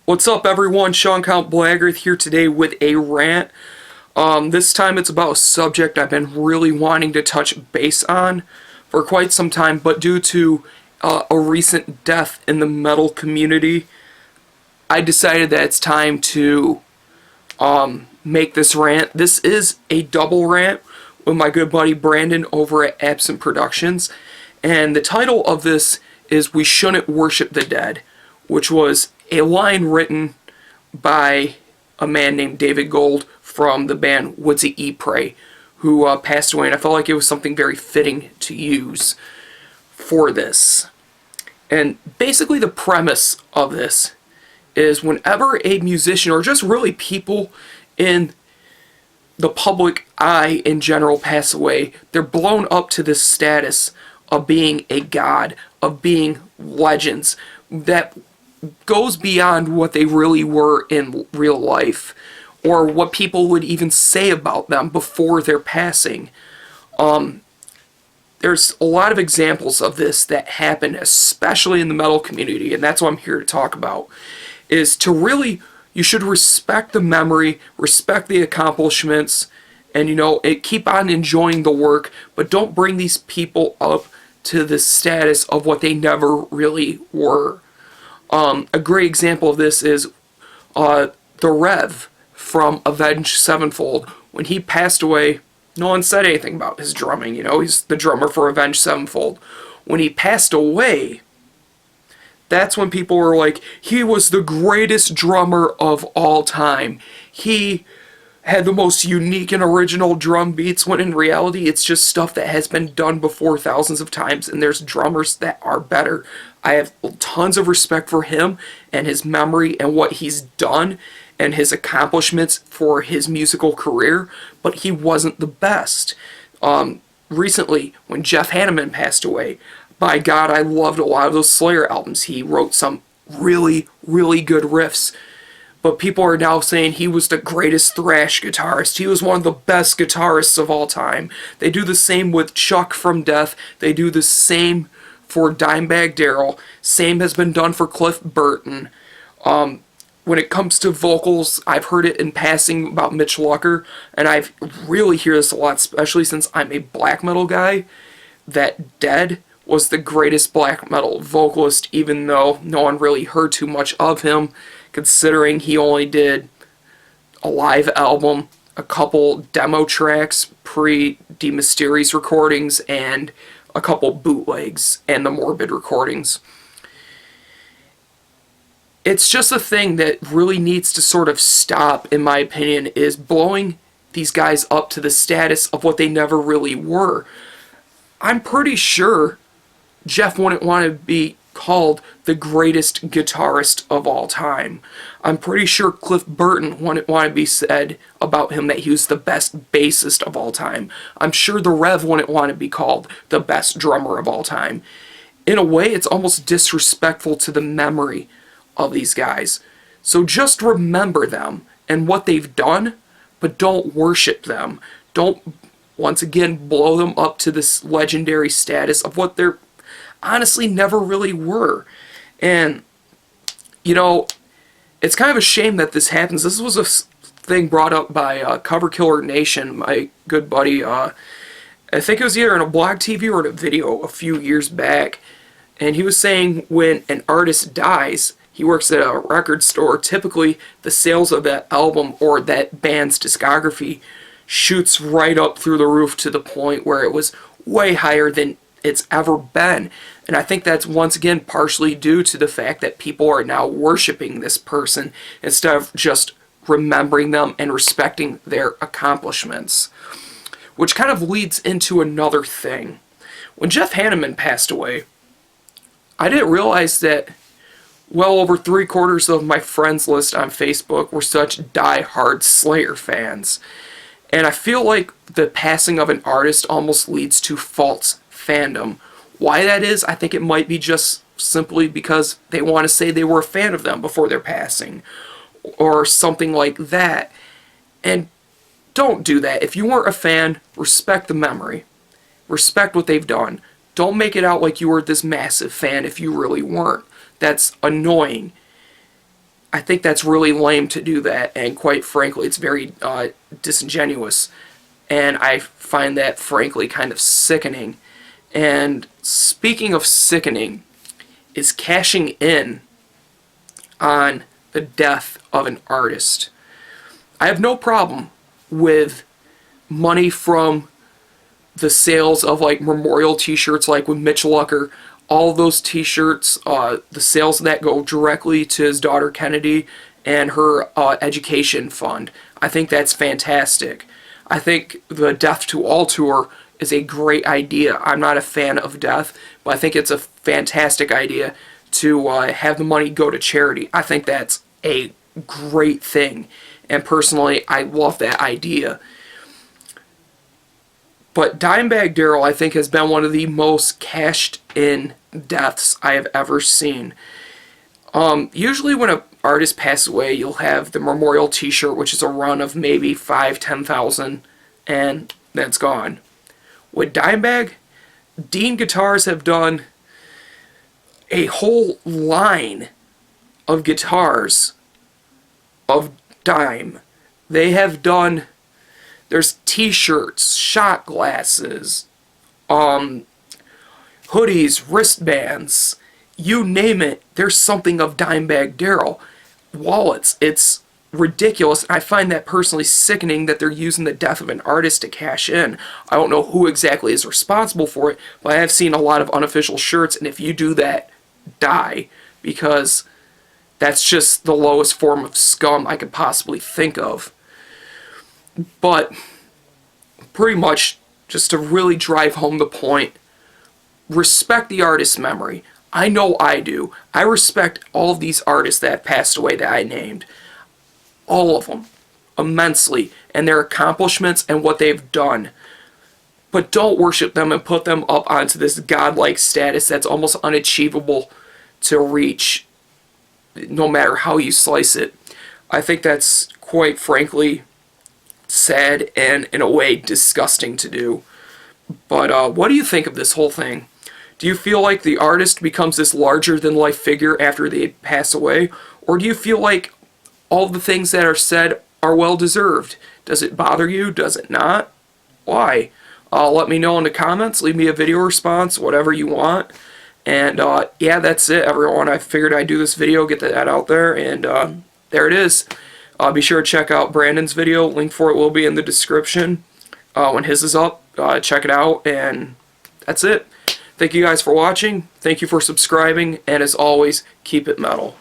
What's up, everyone? CountBlagorath here today with a rant. This time it's about a subject I've been really wanting to touch base on for quite some time, but due to a recent death in the metal community, I decided that it's time to make this rant. This is a double rant with my good buddy Brandon over at Absent Productions, and the title of this is "We Shouldn't Worship the Dead," which was a line written by a man named David Gold from the band Woodsy E. Pray, who passed away, and I felt like it was something very fitting to use for this. And basically the premise of this is whenever a musician, or just really people in the public eye in general, pass away, they're blown up to this status of being a god, of being legends, that goes beyond what they really were in real life, or what people would even say about them before their passing. There's a lot of examples of this that happen, especially in the metal community, and that's what I'm here to talk about, is to really, you should respect the memory, respect the accomplishments, and keep on enjoying the work, but don't bring these people up to the status of what they never really were. A great example of this is the Rev from Avenged Sevenfold. When he passed away, no one said anything about his drumming. He's the drummer for Avenged Sevenfold. When he passed away, that's when people were like, he was the greatest drummer of all time. He had the most unique and original drum beats, when in reality it's just stuff that has been done before thousands of times, and there's drummers that are better. I have tons of respect for him and his memory and what he's done and his accomplishments for his musical career, but he wasn't the best. Recently, when Jeff Hanneman passed away, by God, I loved a lot of those Slayer albums. He wrote some really, really good riffs, but people are now saying he was the greatest thrash guitarist. He was one of the best guitarists of all time. They do the same with Chuck from Death. They do the same for Dimebag Darrell. Same has been done for Cliff Burton. When it comes to vocals, I've heard it in passing about Mitch Lucker, and I really hear this a lot, especially since I'm a black metal guy, that Dead was the greatest black metal vocalist, even though no one really heard too much of him, considering he only did a live album, a couple demo tracks, pre-De Mysteriis recordings, and a couple bootlegs, and the Morbid recordings. It's just a thing that really needs to sort of stop, in my opinion, is blowing these guys up to the status of what they never really were. I'm pretty sure Jeff wouldn't want to be called the greatest guitarist of all time. I'm pretty sure Cliff Burton wouldn't want to be said about him that he was the best bassist of all time. I'm sure the Rev wouldn't want to be called the best drummer of all time. In a way, it's almost disrespectful to the memory of these guys. So just remember them and what they've done, but don't worship them. Don't, once again, blow them up to this legendary status of what they're honestly never really were. And it's kind of a shame that this happens. This was a thing brought up by Cover Killer Nation, my good buddy. I think it was either in a blog TV or in a video a few years back, and he was saying when an artist dies, he works at a record store, typically the sales of that album or that band's discography shoots right up through the roof, to the point where it was way higher than it's ever been. And I think that's once again partially due to the fact that people are now worshiping this person instead of just remembering them and respecting their accomplishments. Which kind of leads into another thing. When Jeff Hanneman passed away, I didn't realize that well over 3/4 of my friends list on Facebook were such die-hard Slayer fans. And I feel like the passing of an artist almost leads to false fandom. Why that is, I think it might be just simply because they want to say they were a fan of them before their passing, or something like that. And don't do that. If you weren't a fan, respect the memory. Respect what they've done. Don't make it out like you were this massive fan if you really weren't. That's annoying. I think that's really lame to do that, and quite frankly, it's very disingenuous. And I find that, frankly, kind of sickening. And speaking of sickening, is cashing in on the death of an artist. I have no problem with money from the sales of like memorial t-shirts, like with Mitch Lucker. All of those t-shirts, the sales of that go directly to his daughter Kennedy and her education fund. I think that's fantastic. I think the Death to All tour is a great idea. I'm not a fan of death, but I think it's a fantastic idea to have the money go to charity. I think that's a great thing, and personally, I love that idea. But Dimebag Darrell, I think, has been one of the most cashed-in deaths I have ever seen. Usually when an artist passes away, you'll have the memorial t-shirt, which is a run of maybe 5,000-10,000, and that's gone. With Dimebag, Dean Guitars have done a whole line of guitars of Dime. They have done, there's t-shirts, shot glasses, hoodies, wristbands, you name it, there's something of Dimebag Darrell. Wallets, it's ridiculous. I find that personally sickening that they're using the death of an artist to cash in. I don't know who exactly is responsible for it, but I have seen a lot of unofficial shirts, and if you do that, die, because that's just the lowest form of scum I could possibly think of. But pretty much, just to really drive home the point, respect the artist's memory. I know I do. I respect all of these artists that have passed away that I named. All of them. Immensely. And their accomplishments and what they've done. But don't worship them and put them up onto this godlike status that's almost unachievable to reach, no matter how you slice it. I think that's, quite frankly, sad and, in a way, disgusting to do. But what do you think of this whole thing? Do you feel like the artist becomes this larger-than-life figure after they pass away? Or do you feel like all the things that are said are well-deserved? Does it bother you? Does it not? Why? Let me know in the comments. Leave me a video response, whatever you want. And yeah, that's it, everyone. I figured I'd do this video, get that out there, and there it is. Be sure to check out Brandon's video. Link for it will be in the description. When his is up, check it out, and that's it. Thank you guys for watching. Thank you for subscribing, and as always, keep it metal.